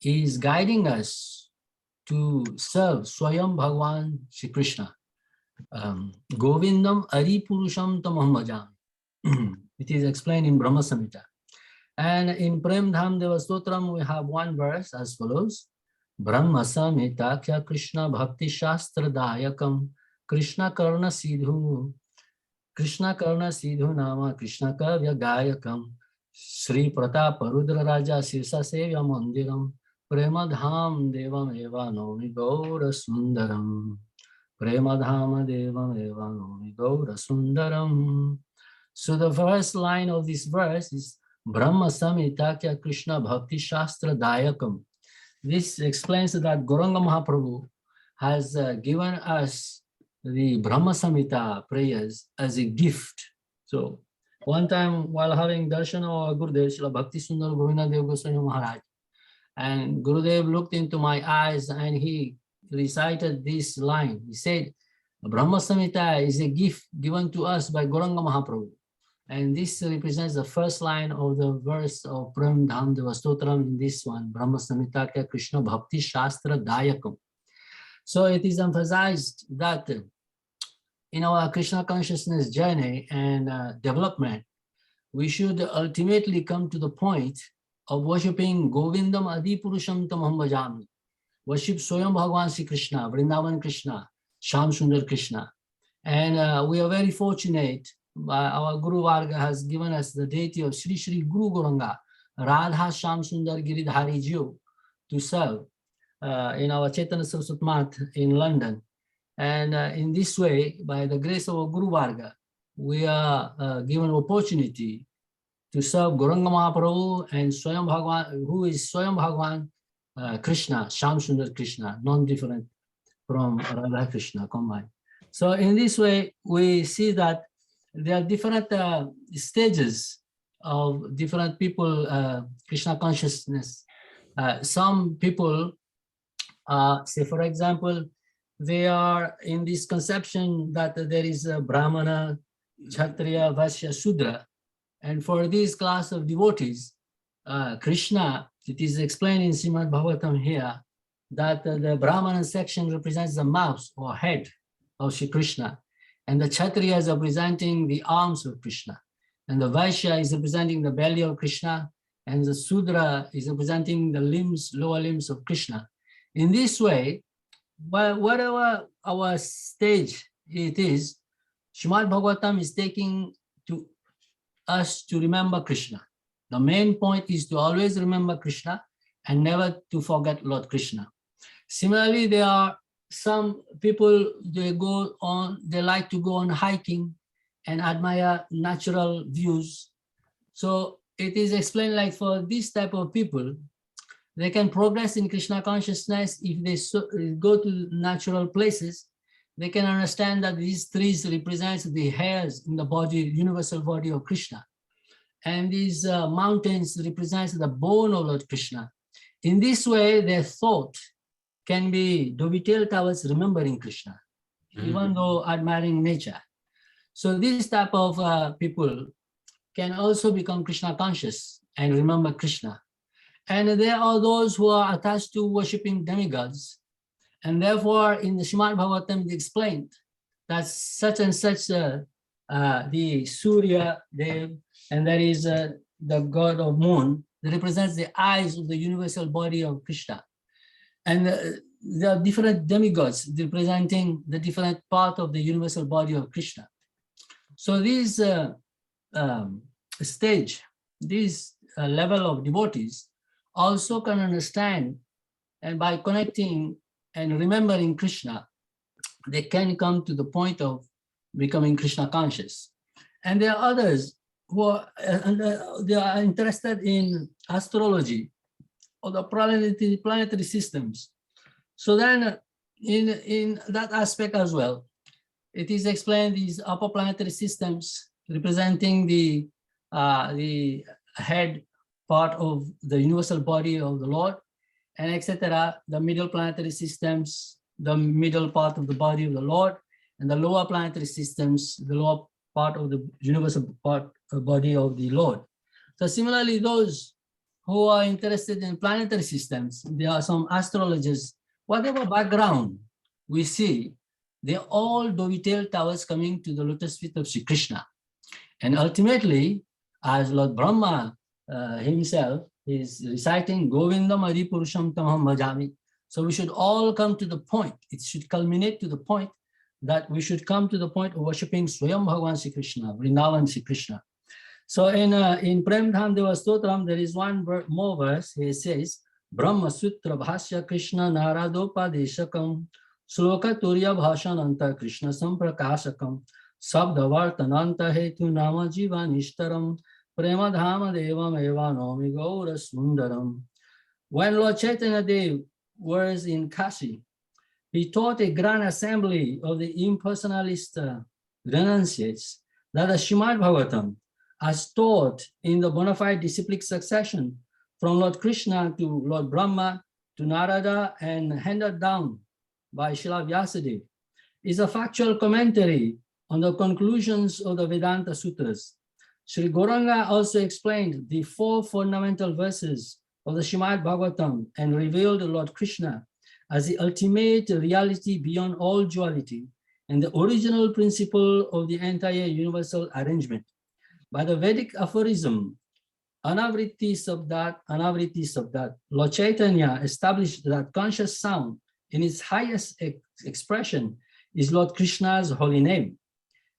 is guiding us to serve Swayam Bhagavan Shri Krishna. Govindam Ari Purusham Tamam Bhajami. It is explained in Brahma Samhita. And in Prem Dham Deva Stotram, we have one verse as follows. Brahma Samhita Kya Krishna Bhakti Shastra Dayakam Krishna Karna Sidhu Nama Krishna Kavya Gayakam Sri Pratap Rudra Raja Sirsa Sevya Mandiram Premadham Devam Eva Nomi Gaura Sundaram Premadhama Devam Eva Nomi Gaura Sundaram. So the first line of this verse is Brahma Samhita Kya Krishna Bhakti Shastra Dayakam. This explains that Gauranga Mahaprabhu has given us the Brahma Samhita prayers as a gift. So one time while having darshan of Gurudev, Srila Bhakti Sundar Govinda Dev Goswami Maharaj, and Gurudev looked into my eyes and he recited this line. He said, Brahma Samhita is a gift given to us by Gauranga Mahaprabhu. And this represents the first line of the verse of Prem Dham Deva Stotram in this one, Brahma Samhita Kya Krishna Bhakti Shastra Dayakam. So it is emphasized that in our Krishna consciousness journey and development, we should ultimately come to the point of worshipping Govindam Adi Purusham Tamam Bhajami. Worship Swayam Bhagavan Sri Krishna, Vrindavan Krishna, Sham Sundar Krishna. And we are very fortunate. Our Guru Varga has given us the deity of Sri Sri Guru Gauranga, Radha Sham Sundar Giridhari Jiu, to serve in our Chaitanya Saraswat Math in London. And in this way, by the grace of our Guru Varga, we are given opportunity to serve Gauranga Mahaprabhu and Swayam Bhagavan, who is Swayam Bhagavan Krishna, Sham Sundar Krishna, non-different from Radha Krishna combined. So in this way, we see that there are different stages of different people, Krishna consciousness. Some people, say for example, they are in this conception that there is a Brahmana, Kshatriya, Vaishya, Shudra. And for this class of devotees, Krishna, it is explained in Srimad Bhagavatam here, that the Brahmana section represents the mouth or head of Shri Krishna. And the Kshatriya is representing the arms of Krishna. And the Vaishya is representing the belly of Krishna. And the Sudra is representing the limbs, lower limbs of Krishna. In this way, whatever our stage it is, Srimad Bhagavatam is taking to us to remember Krishna. The main point is to always remember Krishna and never to forget Lord Krishna. Similarly, there are some people, they like to go on hiking and admire natural views. So it is explained like for this type of people, they can progress in Krishna consciousness if they go to natural places. They can understand that these trees represent the hairs in the body, universal body of Krishna. And these mountains represent the bone of Lord Krishna. In this way, their thought can be dovetailed towards remembering Krishna, even though admiring nature. So this type of people can also become Krishna conscious and remember Krishna. And there are those who are attached to worshipping demigods. And therefore, in the Srimad Bhagavatam, it explained that such and such the Surya Dev, and there is the god of moon that represents the eyes of the universal body of Krishna. And there are different demigods representing the different part of the universal body of Krishna. So this stage, this level of devotees also can understand, and by connecting and remembering Krishna, they can come to the point of becoming Krishna conscious. And there are others who are, they are interested in astrology or the planetary systems. So then in that aspect as well, it is explained these upper planetary systems representing the head part of the universal body of the Lord, and etc. The middle planetary systems, the middle part of the body of the Lord, and the lower planetary systems, the lower part of the universal body of the Lord. So similarly, those who are interested in planetary systems, there are some astrologers, whatever background we see, They're all dovetail towers coming to the lotus feet of Sri Krishna. And ultimately, as Lord Brahma himself is reciting Govindam Adipurusham Tamaham Bhajami. So we should all come to the point. It should culminate to the point that we should come to the point of worshipping Swayam Bhagavan Sri Krishna, Vrindavan Sri Krishna. So in Prem Dham Deva Stotram, there is one more verse. He says, Brahma Sutra Bhasya Krishna Naradopadeshakam Sloka Turya Bhashananta Krishna Samprakashakam Sabdavartananta Hetu Nama Jivanishtaram Prema Dhama Devam Eva Nomi Gaura Sundaram. When Lord Chaitanya Dev was in Kashi, he taught a grand assembly of the impersonalist renunciates that the Srimad Bhagavatam, as taught in the bona fide disciplic succession from Lord Krishna to Lord Brahma to Narada and handed down by Srila Vyasadeva, is a factual commentary on the conclusions of the Vedanta Sutras. Sri Gauranga also explained the 4 fundamental verses of the Srimad Bhagavatam and revealed Lord Krishna as the ultimate reality beyond all duality and the original principle of the entire universal arrangement. By the Vedic aphorism, Anavritti Sabdat, Lord Chaitanya established that conscious sound in its highest expression is Lord Krishna's holy name,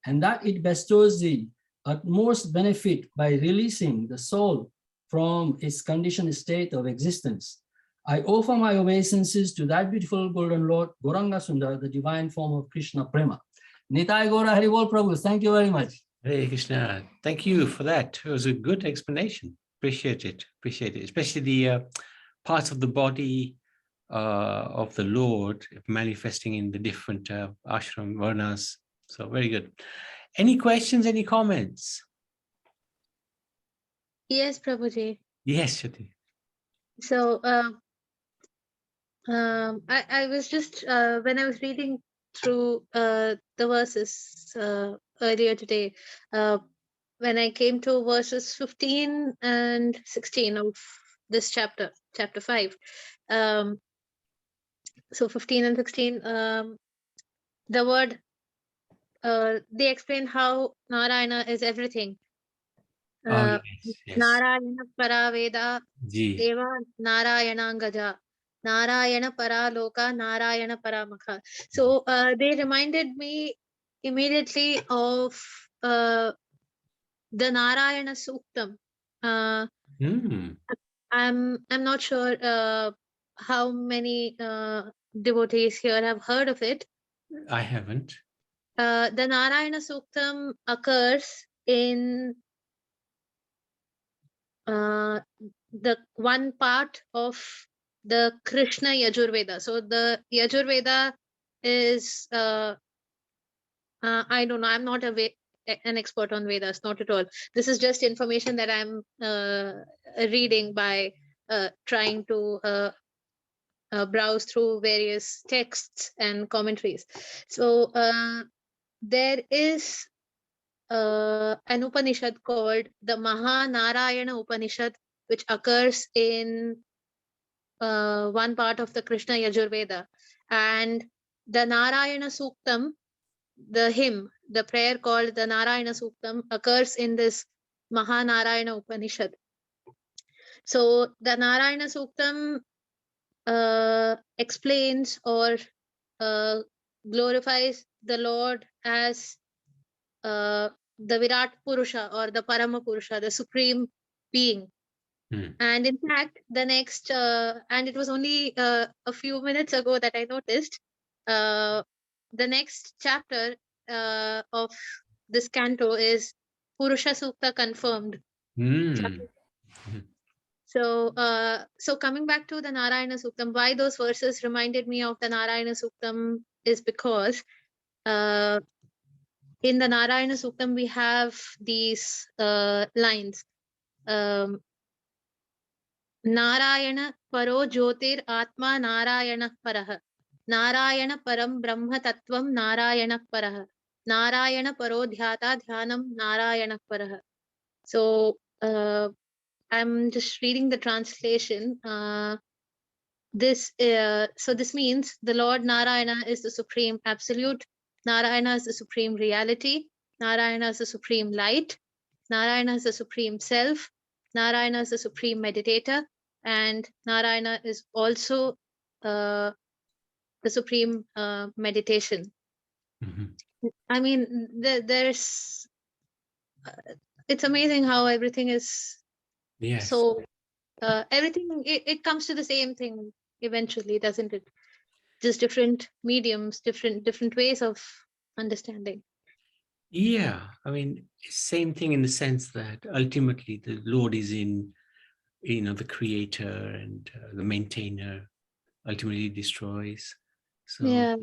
and that it bestows the utmost benefit by releasing the soul from its conditioned state of existence. I offer my obeisances to that beautiful golden Lord, Gauranga Sundar, the divine form of Krishna Prema. Nitai Gaura Hari Bol Prabhu, thank you very much. Hare Krishna. Thank you for that. It was a good explanation. Appreciate it. Appreciate it. Especially the parts of the body of the Lord manifesting in the different ashram varnas. So very good. Any questions, any comments? Yes, Prabhuji. Yes, Shati. So I was just when I was reading through the verses earlier today, when I came to verses 15 and 16 of this chapter 5. So 15 and 16, the word, they explain how Narayana is everything. Yes, yes. Narayana Paraveda Ji. Deva Narayana Gaja. Narayana Paraloka, Narayana Paramakha. So they reminded me immediately of the Narayana Suktam. I'm not sure how many devotees here have heard of it. I haven't. The Narayana Suktam occurs in the one part of the Krishna Yajurveda. So the Yajurveda is I don't know, I'm not an expert on Vedas, not at all. This is just information that I'm reading by trying to browse through various texts and commentaries. So there is an Upanishad called the Mahanarayana Upanishad, which occurs in one part of the Krishna Yajurveda. And the Narayana Suktam, the hymn, the prayer called the Narayana Suktam, occurs in this Mahanarayana Upanishad. So the Narayana Suktam explains or glorifies the Lord as the Virat Purusha or the Parama Purusha, the supreme being. And in fact, the next, and it was only a few minutes ago that I noticed, the next chapter of this canto is Purusha Sukta confirmed. So, so coming back to the Narayana Suktam, why those verses reminded me of the Narayana Suktam is because in the Narayana Suktam we have these lines. Narayana paro jyotir atma Narayana parah. Narayana param brahma tattvam Narayana parah. Narayana paro dhyata dhyanam Narayana parah. So I'm just reading the translation. so this means the Lord Narayana is the supreme absolute. Narayana is the supreme reality. Narayana is the supreme light. Narayana is the supreme self. Narayana is the supreme meditator, and Narayana is also the supreme meditation. Mhm. I mean, there's it's amazing how everything is Yes. so everything it comes to the same thing eventually, doesn't it? Just different mediums, different ways of understanding. Yeah, I mean, same thing in the sense that ultimately the Lord is in, the creator, and the maintainer ultimately destroys. So, Yeah.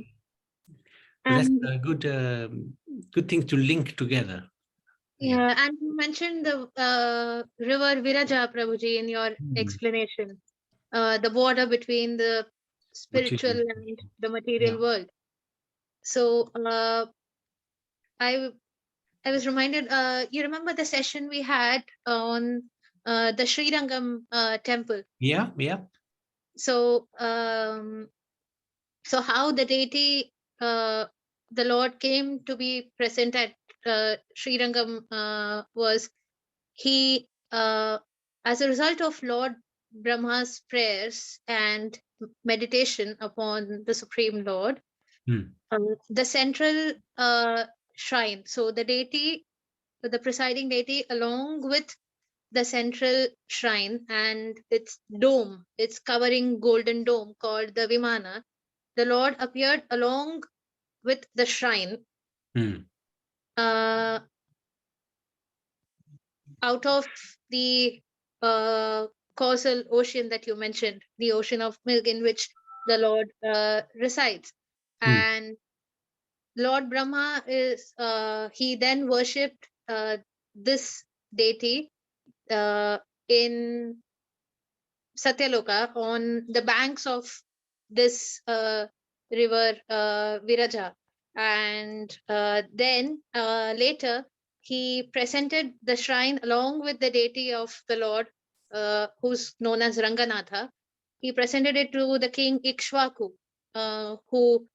but that's And a good thing to link together. yeah, and you mentioned the river Viraja, Prabhuji, in your Hmm. explanation. The border between the spiritual Material. and the material Yeah. world. So I I was reminded. You remember the session we had on the Sri Rangam temple? Yeah, yeah. So so how the deity, the Lord came to be present at Sri Rangam was he, as a result of Lord Brahma's prayers and meditation upon the Supreme Lord, Hmm. the central shrine, so the deity, the presiding deity, along with the central shrine and its dome, its covering golden dome called the Vimana, the Lord appeared along with the shrine Hmm. uh, out of the causal ocean that you mentioned, the ocean of milk in which the Lord resides. Hmm. And Lord Brahma he then worshipped this deity in Satyaloka on the banks of this river Viraja. And then later, he presented the shrine along with the deity of the Lord, who's known as Ranganatha. He presented it to the king Ikshvaku, who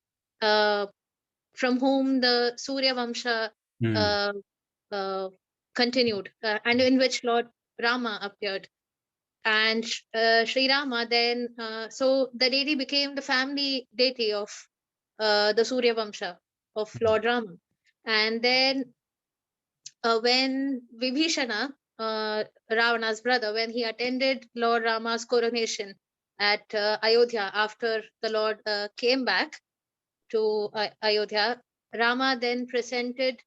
from whom the Surya Vamsha Hmm. uh, uh, continued, and in which Lord Rama appeared. And Sri Rama then, so the deity became the family deity of the Surya Vamsha of Lord Rama. And then when Vibhishana, Ravana's brother, when he attended Lord Rama's coronation at Ayodhya after the Lord came back to Ayodhya, Rama then presented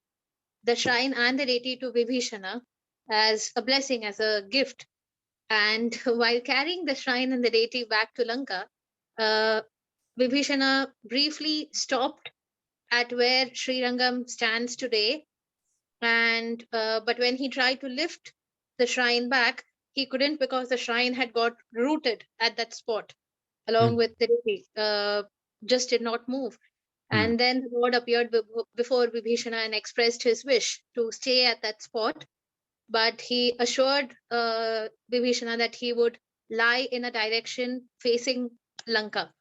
the shrine and the deity to Vibhishana as a blessing, as a gift. And while carrying the shrine and the deity back to Lanka, uh, Vibhishana briefly stopped at where Sri Rangam stands today. And but when he tried to lift the shrine back, he couldn't because the shrine had got rooted at that spot along Hmm. with the deity, just did not move. Hmm. And then the Lord appeared before Vibhishana and expressed his wish to stay at that spot, but he assured Vibhishana that he would lie in a direction facing Lanka.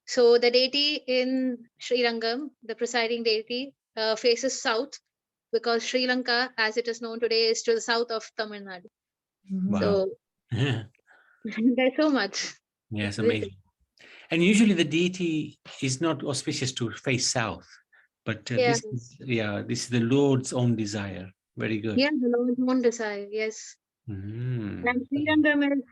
So the deity in Sri Rangam, the presiding deity, faces south because Sri Lanka, as it is known today, is to the south of Tamil Nadu. Wow. So there's so much. Yes, to visit. amazing. And usually the deity is not auspicious to face south, but Yeah, this is the Lord's own desire. Very good. yeah, the Lord's own desire. Yes, and Sri Rangam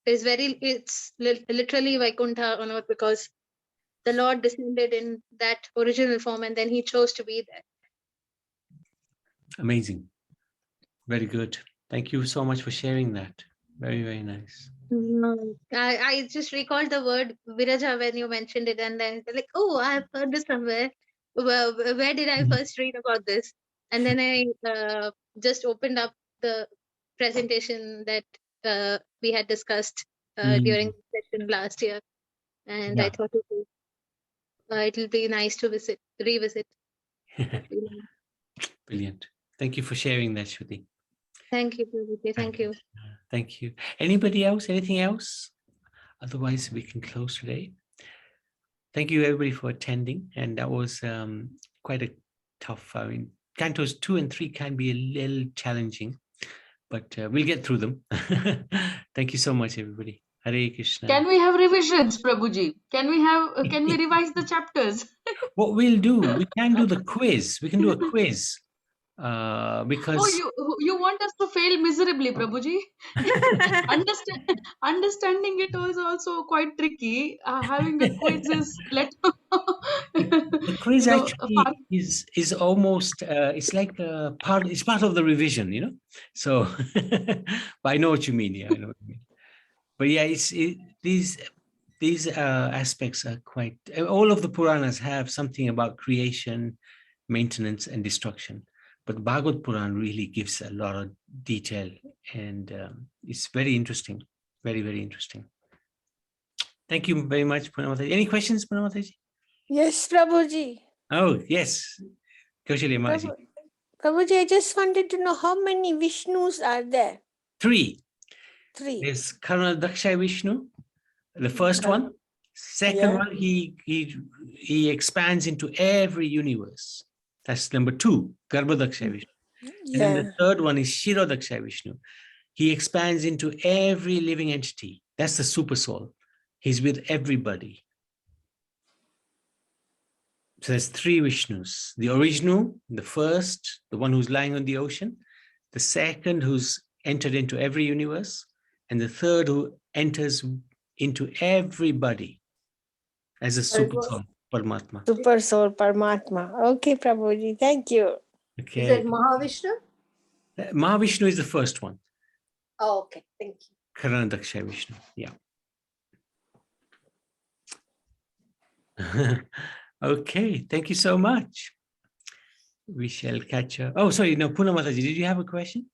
is it's literally Vaikuntha on earth because the Lord descended in that original form and then he chose to be there. Amazing. Very good. Thank you so much for sharing that. Very, very nice. I just recalled the word Viraja when you mentioned it, and then like, oh, I've heard this somewhere. Well, where did I first read about this? And then I just opened up the presentation that we had discussed during Mm. the session last year, and I Yeah. thought it'll be nice to revisit. Brilliant. Thank you for sharing that, Shruti. Thank you, Prabhuji. Thank you. Thank you. Anybody else? Anything else? Otherwise, we can close today. Thank you, everybody, for attending. And that was quite a tough. I mean, cantos 2 and 3 can be a little challenging, but we'll get through them. Thank you so much, everybody. Hare Krishna. Can we have revisions, Prabhuji? Can we revise the chapters? What we'll do, we can do the quiz. We can do a quiz. Oh, Because you want us to fail miserably, Prabhuji? Understanding it was also quite tricky. Having a quiz is the quiz actually is almost it's like it's part of the revision, you know. So but I know what you mean. Yeah, I know what you mean. But yeah, these aspects are quite, all of the Puranas have something about creation, maintenance, and destruction. But Bhagavad Puran really gives a lot of detail, and it's very interesting, very, very interesting. Thank you very much, Purnamataji. Any questions, Purnamataji? Yes, Prabhuji. Oh, yes. Kaushali Maji. Prabhuji, I just wanted to know how many Vishnus are there? 3. 3. There's Karna Daksha Vishnu, the first one. Second Yeah. one, he expands into every universe. That's number 2, Garbhadaksha Vishnu. And then the third one is Shirodaksha Vishnu. He expands into every living entity. That's the super soul. He's with everybody. So there's 3 Vishnus. The original, the first, the one who's lying on the ocean. The second, who's entered into every universe. And the third, who enters into everybody as a super soul, Paramatma. Super soul, Paramatma. Okay, Prabhuji, thank you. Okay. Is it Mahavishnu? Mahavishnu is the first one. Oh, okay. Thank you. Karnadaksha Vishnu. Yeah. Okay. Thank you so much. We shall catch up. Oh, sorry. No, Purnamataji, did you have a question?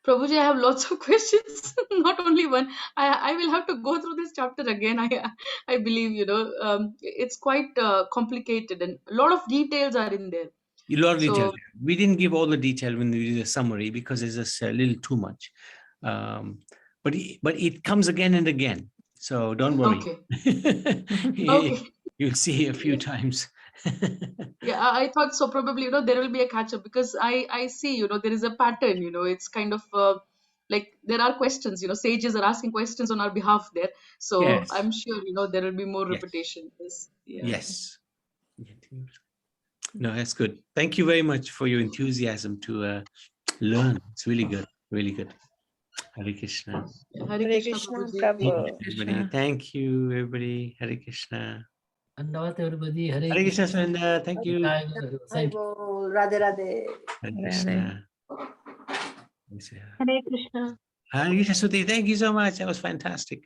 Prabhuji, I have lots of questions, not only one. I will have to go through this chapter again. I believe, it's quite complicated and a lot of details are in there. A lot of So- details. We didn't give all the detail when we did the summary because it's just a little too much. But it comes again and again. So don't worry. Okay. Okay. You'll see a few times. Yeah, I thought so. Probably, there will be a catch up because I see, there is a pattern, it's kind of like there are questions, sages are asking questions on our behalf there. So Yes. I'm sure, there will be more Yes. repetition. Yes. Yeah. Yes. No, that's good. Thank you very much for your enthusiasm to learn. It's really good. Really good. Hare Krishna. Hare Hare Krishna, Krishna, Prabhuji. Prabhu. Everybody. Thank you, everybody. Hare Krishna. Dandavat, everybody. Hare Hare Krishna, Sunda. Thank you. Bye. Thank you. Radhe Radhe. Hare Krishna. Hare Krishna. Hare Krishna, Suti. Thank you so much. That was fantastic.